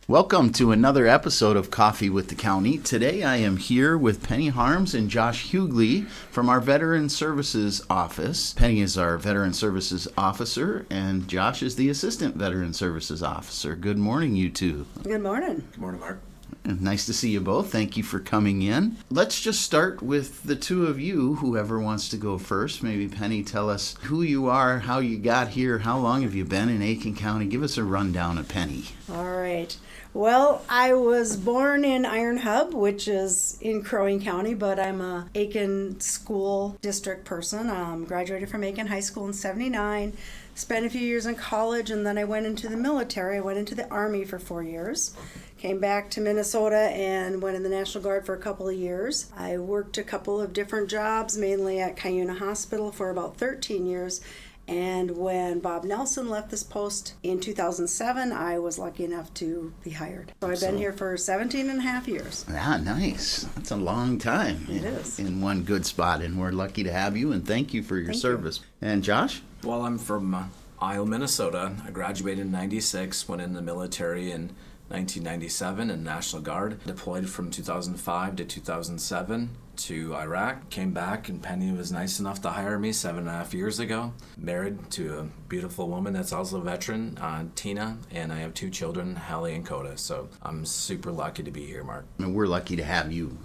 Welcome to another episode of Coffee with the County. Today I am here with Penny Harms and Josh Hughley from our Veteran Services Office. Penny is our Veteran Services Officer and Josh is the Assistant Veteran Services Officer. Good morning, you two. Good morning. Good morning, Mark. Nice to see you both. Thank you for coming in. Let's just start with the two of you, whoever wants to go first. Maybe Penny, tell us who you are, how you got here, how long have you been in Aiken County? Give us a rundown of Penny. All right. Well, I was born in Iron Hub, which is in Crow Wing County, but I'm a Aiken school district person. Graduated from Aiken High School in '79, spent a few years in college, and then I went into the military. I went into the Army for 4 years. Came back to Minnesota and went in the National Guard for a couple of years. I worked a couple of different jobs, mainly at Cuyuna Hospital for about 13 years. And when Bob Nelson left this post in 2007, I was lucky enough to be hired. So I've been here for 17 and a half years. Ah, nice. That's a long time. It is. In one good spot, and we're lucky to have you, and thank you for your service. And Josh? Well, I'm from Isle, Minnesota. I graduated in 96, went in the military in 1997 in National Guard. Deployed from 2005 to 2007 to Iraq. Came back, and Penny was nice enough to hire me 7.5 years ago. Married to a beautiful woman that's also a veteran, Tina, and I have 2 children, Hughley and Coda. So I'm super lucky to be here, Mark. And we're lucky to have you,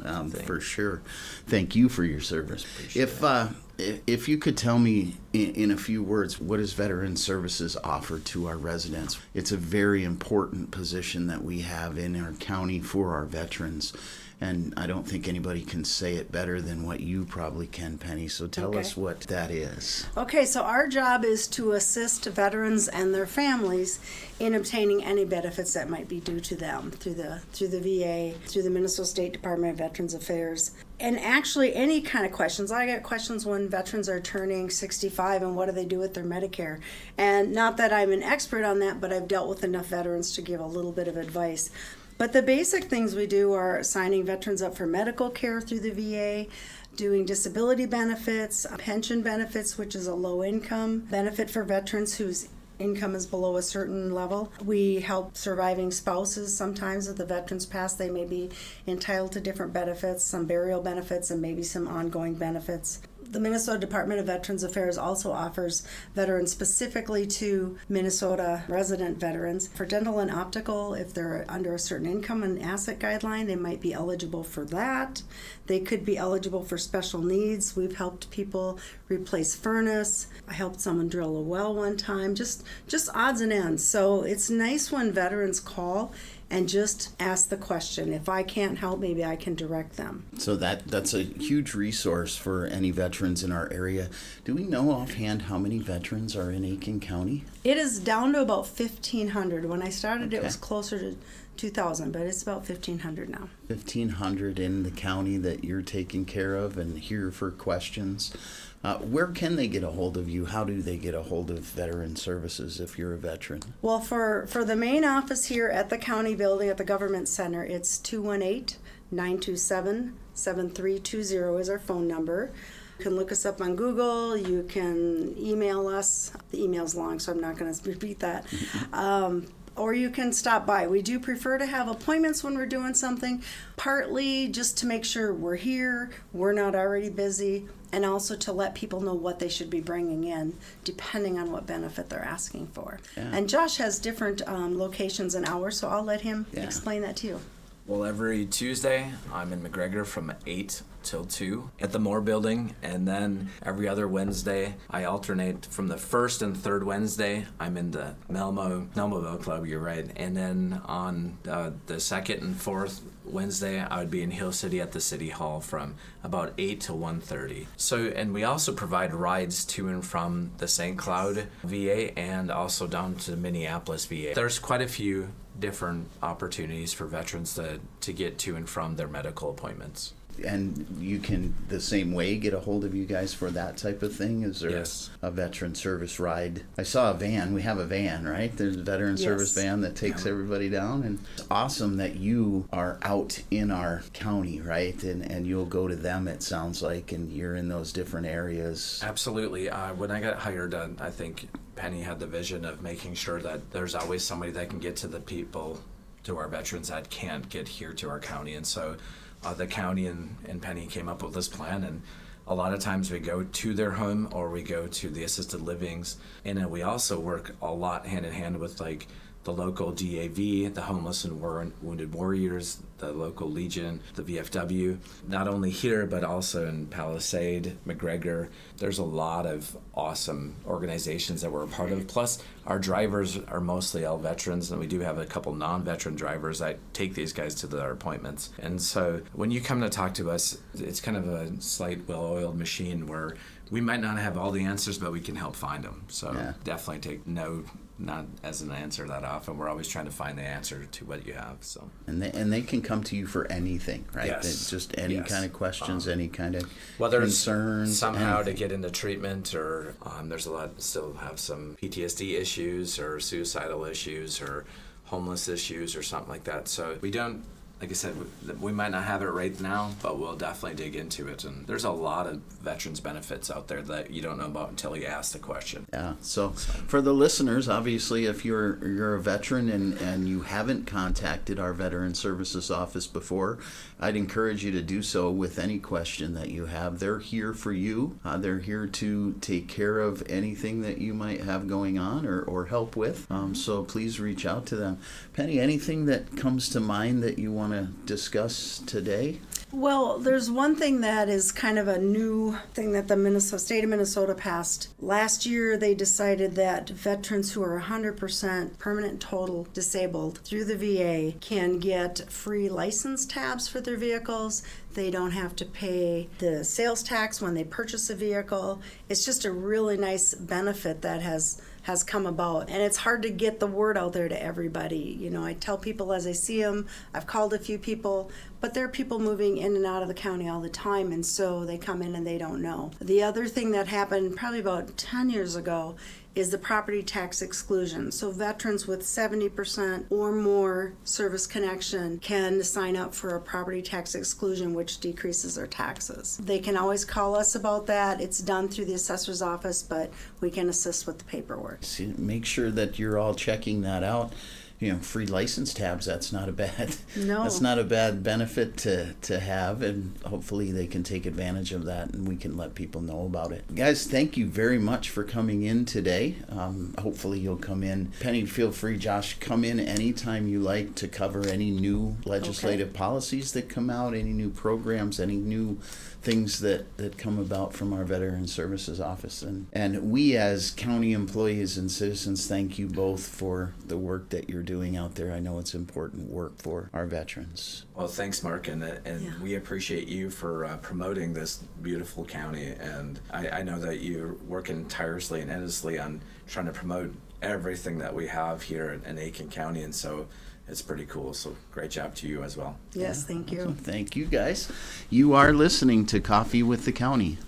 for sure. Thank you for your service. If you could tell me in a few words, what does Veteran Services offer to our residents? It's a very important position that we have in our county for our veterans. And I don't think anybody can say it better than what you probably can, Penny. So tell us what that is. Okay, so our job is to assist veterans and their families in obtaining any benefits that might be due to them through the VA, through the Minnesota State Department of Veterans Affairs. And actually any kind of questions. I get questions when veterans are turning 65 and what do they do with their Medicare. And not that I'm an expert on that, but I've dealt with enough veterans to give a little bit of advice. But the basic things we do are signing veterans up for medical care through the VA, doing disability benefits, pension benefits, which is a low income benefit for veterans whose income is below a certain level. We help surviving spouses. Sometimes if the veterans pass, they may be entitled to different benefits, some burial benefits and maybe some ongoing benefits. The Minnesota Department of Veterans Affairs also offers veterans specifically to Minnesota resident veterans for dental and optical. If they're under a certain income and asset guideline, they might be eligible for that. They could be eligible for special needs. We've helped people replace furnace. I helped someone drill a well one time, just odds and ends. So it's nice when veterans call and just ask the question. If I can't help, maybe I can direct them. So that's a huge resource for any veterans in our area. Do we know offhand how many veterans are in Aiken County? It is down to about 1,500. When I started, It was closer to 2,000, but it's about 1,500 now. 1,500 in the county that you're taking care of and here for questions. Where can they get a hold of you? How do they get a hold of Veteran Services if you're a veteran? Well, for the main office here at the county building at the government center, it's 218-927-7320 is our phone number. You can look us up on Google. You can email us. The email's long, so I'm not going to repeat that. Or you can stop by. We do prefer to have appointments when we're doing something, partly just to make sure we're here, we're not already busy, and also to let people know what they should be bringing in, depending on what benefit they're asking for. Yeah. And Josh has different locations and hours, so I'll let him explain that to you. Well, every Tuesday, I'm in McGregor from 8 till 2 at the Moore Building, and then every other Wednesday, I alternate from the first and third Wednesday, I'm in the Melmaville Club, you're right, and then on the second and fourth Wednesday, I would be in Hill City at the City Hall from about 8 to 1:30. So, and we also provide rides to and from the St. Cloud VA and also down to Minneapolis VA. There's quite a few different opportunities for veterans to get to and from their medical appointments. And you can, the same way, get a hold of you guys for that type of thing? Is there a veteran service ride? I saw a van. We have a van, right? There's a veteran service van that takes everybody down. And it's awesome that you are out in our county, right? And you'll go to them, it sounds like, and you're in those different areas. Absolutely. When I got hired, I think Penny had the vision of making sure that there's always somebody that can get to the people to our veterans that can't get here to our county. And so the county and Penny came up with this plan, and a lot of times we go to their home or we go to the assisted livings. And then we also work a lot hand in hand with like the local DAV, the Homeless and Wounded Warriors, the local Legion, the VFW, not only here, but also in Palisade, McGregor. There's a lot of awesome organizations that we're a part of. Plus, our drivers are mostly all veterans, and we do have a couple non-veteran drivers that take these guys to their appointments. And so when you come to talk to us, it's kind of a slight, well-oiled machine where we might not have all the answers, but we can help find them. So definitely take no not as an answer that often. We're always trying to find the answer to what you have. So and they can come to you for anything, right? Yes. Just any kind of questions, any kind of whether concerns, it's somehow anything. to get into treatment, or there's a lot still have some PTSD issues or suicidal issues or homeless issues or something like that. So we don't. Like I said, we might not have it right now, but we'll definitely dig into it. And there's a lot of veterans benefits out there that you don't know about until you ask the question. Yeah. So for the listeners, obviously, if you're a veteran and you haven't contacted our Veteran Services Office before, I'd encourage you to do so with any question that you have. They're here for you. They're here to take care of anything that you might have going on or help with. So please reach out to them. Penny, anything that comes to mind that you want to discuss today? Well, there's one thing that is kind of a new thing that the state of Minnesota passed. Last year, they decided that veterans who are 100% permanent total disabled through the VA can get free license tabs for their vehicles. They don't have to pay the sales tax when they purchase a vehicle. It's just a really nice benefit that has come about, and it's hard to get the word out there to everybody. You know, I tell people as I see them. I've called a few people, but there are people moving in and out of the county all the time, and so they come in and they don't know. The other thing that happened probably about 10 years ago is the property tax exclusion. So veterans with 70% or more service connection can sign up for a property tax exclusion, which decreases their taxes. They can always call us about that. It's done through the assessor's office, but we can assist with the paperwork. See, make sure that you're all checking that out. You know, free license tabs, that's not a bad benefit to have, and hopefully they can take advantage of that and we can let people know about it. Guys, thank you very much for coming in today. Hopefully you'll come in. Penny, feel free, Josh, come in anytime you like to cover any new legislative policies that come out, any new programs, any new things that come about from our Veteran Services Office. And we as county employees and citizens thank you both for the work that you're doing out there. I know it's important work for our veterans. Well, thanks, Mark, and we appreciate you for promoting this beautiful county. And I know that you're working tirelessly and endlessly on trying to promote everything that we have here in Aiken County, and so it's pretty cool. So great job to you as well. Yes, thank you. Awesome. Thank you, guys. You are listening to Coffee with the County.